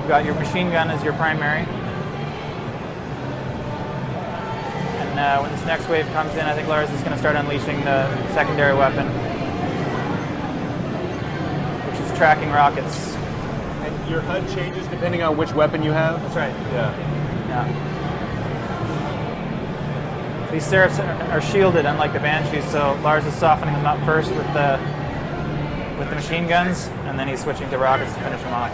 You've got your machine gun as your primary. And when this next wave comes in, I think Lars is going to start unleashing the secondary weapon, which is tracking rockets. And your HUD changes depending on which weapon you have? That's right. Yeah. These Seraphs are shielded, unlike the Banshees, so Lars is softening them up first with the machine guns, and then he's switching to rockets to finish them off.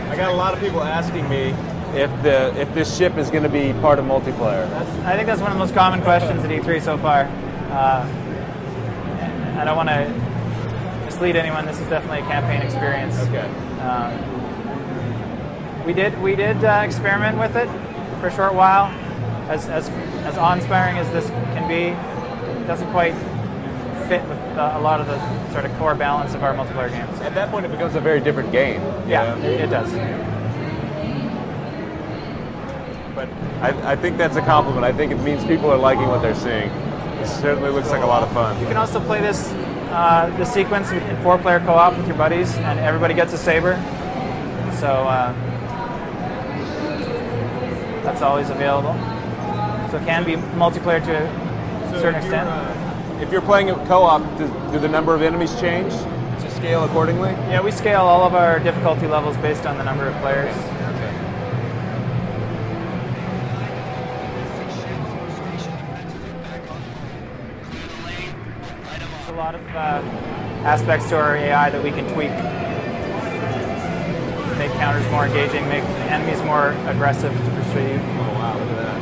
I got a lot of people asking me if this ship is going to be part of multiplayer. I think that's one of the most common questions at E3 so far. I don't want to mislead anyone. This is definitely a campaign experience. Okay. We did experiment with it for a short while. As awe-inspiring as this can be, it doesn't quite fit with a lot of the sort of core balance of our multiplayer games. At that point, it becomes a very different game. Yeah, it does. But I think that's a compliment. I think it means people are liking what they're seeing. It certainly looks like a lot of fun. You can also play this sequence in 4-player co-op with your buddies, and everybody gets a saber. So that's always available. So it can be multiplayer to a certain extent. If you're playing it co-op, do the number of enemies change to scale accordingly? Yeah, we scale all of our difficulty levels based on the number of players. Okay. There's a lot of aspects to our AI that we can tweak to make counters more engaging, make enemies more aggressive to pursue you. Oh wow, look at that.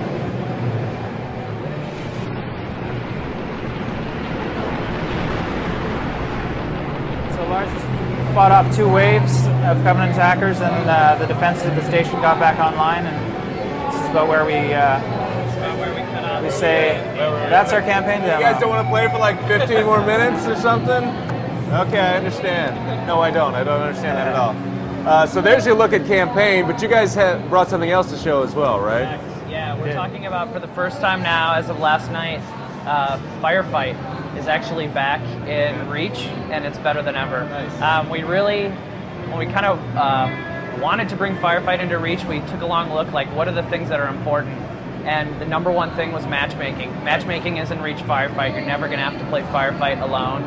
Lars just fought off 2 waves of Covenant attackers, and the defenses of the station got back online. And this is about where we say that's our campaign demo. You guys don't want to play for like 15 more minutes or something? Okay, I understand. No, I don't. I don't understand that at all. So there's your look at campaign, but you guys have brought something else to show as well, right? Yeah, we're talking about for the first time now, as of last night, Firefight is actually back in Reach, and it's better than ever. Nice. When we kind of wanted to bring Firefight into Reach, we took a long look, like what are the things that are important? And the number one thing was matchmaking. Matchmaking is in Reach Firefight. You're never going to have to play Firefight alone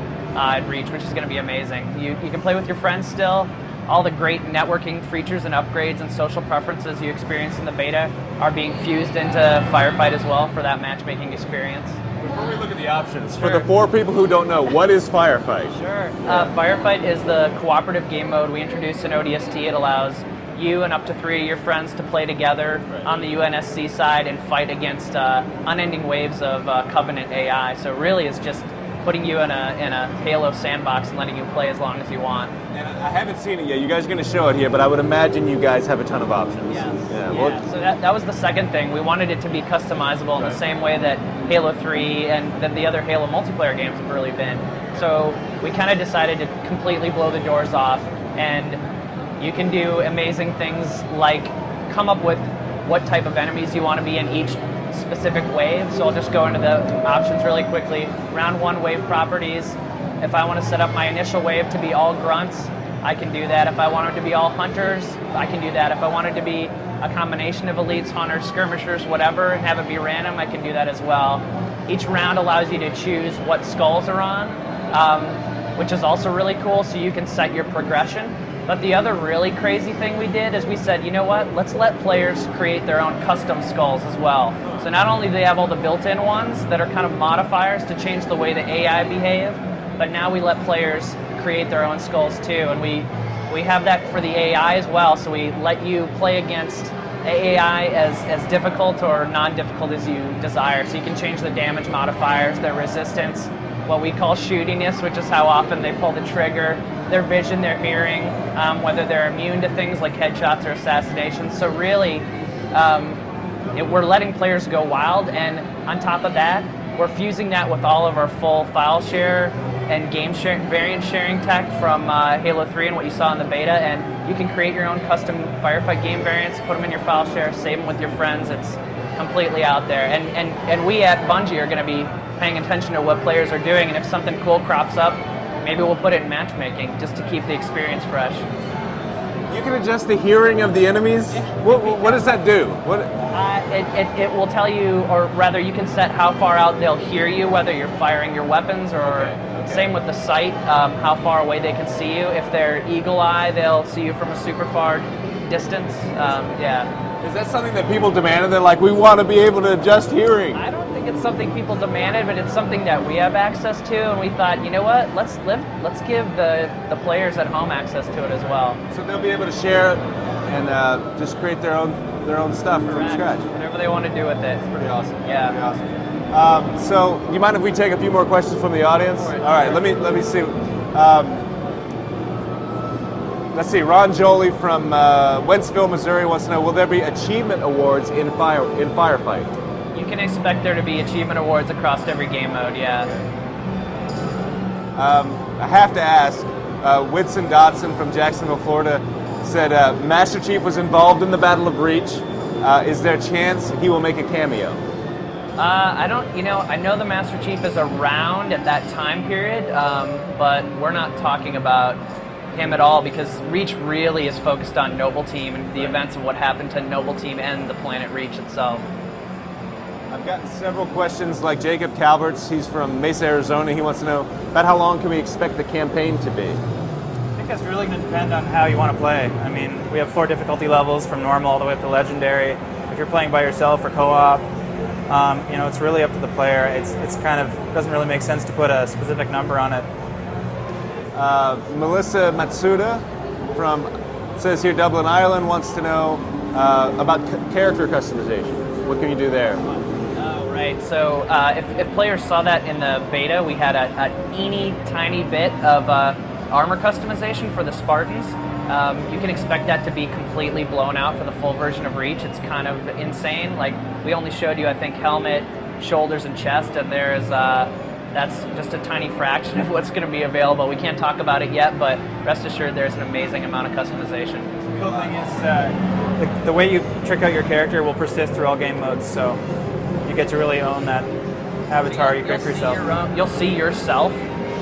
in Reach, which is going to be amazing. You can play with your friends still. All the great networking features and upgrades and social preferences you experience in the beta are being fused into Firefight as well for that matchmaking experience. Before we look at the options, for the 4 people who don't know, what is Firefight? Sure. Firefight is the cooperative game mode we introduced in ODST. It allows you and up to 3 of your friends to play together on the UNSC side and fight against unending waves of Covenant AI. So really it's just putting you in a Halo sandbox and letting you play as long as you want. And I haven't seen it yet. You guys are going to show it here, but I would imagine you guys have a ton of options. Yes. Yeah. Yeah. So that was the second thing. We wanted it to be customizable in the same way that Halo 3 and the other Halo multiplayer games have really been. So we kind of decided to completely blow the doors off, and you can do amazing things like come up with what type of enemies you want to be in each specific wave. So I'll just go into the options really quickly. Round 1 wave properties. If I want to set up my initial wave to be all grunts, I can do that. If I want it to be all hunters, I can do that. If I want it to be a combination of elites, hunters, skirmishers, whatever, and have it be random, I can do that as well. Each round allows you to choose what skulls are on, which is also really cool, so you can set your progression. But the other really crazy thing we did is we said, you know what, let's let players create their own custom skulls as well. So not only do they have all the built-in ones that are kind of modifiers to change the way the AI behave, but now we let players create their own skulls too. And we have that for the AI as well, so we let you play against AI as difficult or non-difficult as you desire. So you can change the damage modifiers, their resistance, what we call shootiness, which is how often they pull the trigger, their vision, their hearing, whether they're immune to things like headshots or assassinations. So really, we're letting players go wild, and on top of that, we're fusing that with all of our full file share and game sharing, variant sharing tech from Halo 3 and what you saw in the beta, and you can create your own custom Firefight game variants, put them in your file share, save them with your friends. It's completely out there. And we at Bungie are going to be paying attention to what players are doing, and if something cool crops up, maybe we'll put it in matchmaking just to keep the experience fresh. You can adjust the hearing of the enemies? What does that do? It will tell you, or rather you can set how far out they'll hear you, whether you're firing your weapons, or same with the sight, how far away they can see you. If they're eagle eye, they'll see you from a super far distance. Yeah. Is that something that people demanded? They're like, we want to be able to adjust hearing. I don't think it's something people demanded, but it's something that we have access to, and we thought, you know what, let's give the players at home access to it as well. So they'll be able to share and just create their own stuff from scratch. Whatever they want to do with it. It's pretty awesome. Yeah. Pretty awesome. So, do you mind if we take a few more questions from the audience? All right. Let me see. Let's see. Ron Jolie from Wentzville, Missouri wants to know: will there be achievement awards in Firefight? You can expect there to be achievement awards across every game mode. Yeah. I have to ask. Whitson Dotson from Jacksonville, Florida, said Master Chief was involved in the Battle of Reach. Is there a chance he will make a cameo? I don't, I know the Master Chief is around at that time period, but we're not talking about him at all because Reach really is focused on Noble Team and the events of what happened to Noble Team and the planet Reach itself. I've gotten several questions like Jacob Calvert's. He's from Mesa, Arizona. He wants to know about how long can we expect the campaign to be? I think that's really going to depend on how you want to play. I mean, we have 4 difficulty levels from normal all the way up to legendary. If you're playing by yourself or co-op, it's really up to the player. It's kind of doesn't really make sense to put a specific number on it. Melissa Matsuda from says here Dublin, Ireland wants to know about character customization. What can you do there? Right, so if players saw that in the beta, we had a teeny tiny bit of armor customization for the Spartans. You can expect that to be completely blown out for the full version of Reach. It's kind of insane. Like, we only showed you, I think, helmet, shoulders, and chest, and there's that's just a tiny fraction of what's going to be available. We can't talk about it yet, but rest assured there's an amazing amount of customization. The cool thing is the way you trick out your character will persist through all game modes, so you get to really own that avatar you create for yourself. You'll see yourself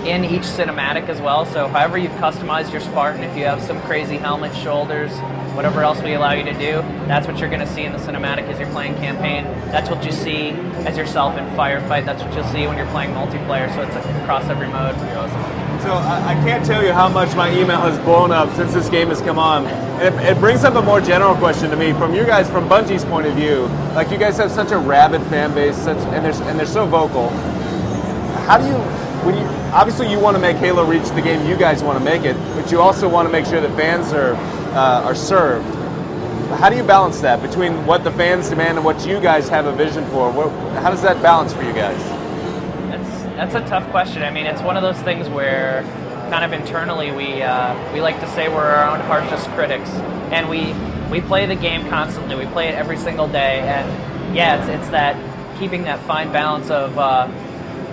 in each cinematic as well, so however you've customized your Spartan, if you have some crazy helmet, shoulders, whatever else we allow you to do, that's what you're going to see in the cinematic as you're playing campaign. That's what you see as yourself in Firefight. That's what you'll see when you're playing multiplayer, so it's across every mode. So I can't tell you how much my email has blown up since this game has come on. And it brings up a more general question to me from you guys, from Bungie's point of view. Like, you guys have such a rabid fan base, and they're so vocal. How do you, obviously you want to make Halo Reach the game you guys want to make it, but you also want to make sure that fans are served. How do you balance that between what the fans demand and what you guys have a vision for? How does that balance for you guys? That's a tough question. I mean, it's one of those things where kind of internally we like to say we're our own harshest critics, and we play the game constantly. We play it every single day, and yeah, it's that keeping that fine balance of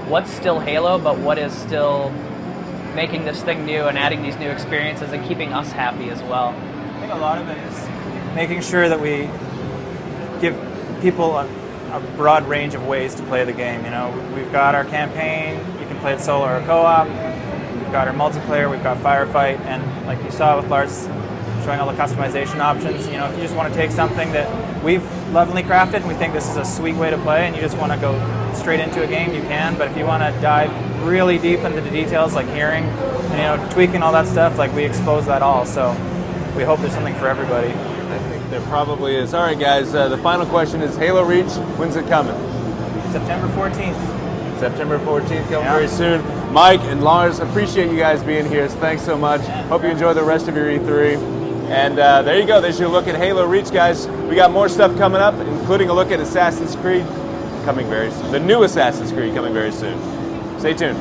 what's still Halo, but what is still making this thing new and adding these new experiences and keeping us happy as well. I think a lot of it is making sure that we give people a broad range of ways to play the game. We've got our campaign, you can play it solo or co-op. We've got our multiplayer, we've got Firefight, and like you saw with Lars showing all the customization options, if you just want to take something that we've lovingly crafted and we think this is a sweet way to play and you just want to go straight into a game, you can. But if you want to dive really deep into the details like hearing and tweaking all that stuff, like we expose that all. So we hope there's something for everybody. I think there probably is. All right, guys, the final question is Halo Reach, when's it coming? September 14th. September 14th, coming very soon. Mike and Lars, appreciate you guys being here. Thanks so much. Hope you enjoy the rest of your E3. And there you go. There's your look at Halo Reach, guys. We got more stuff coming up, including a look at Assassin's Creed coming very soon. The new Assassin's Creed coming very soon. Stay tuned.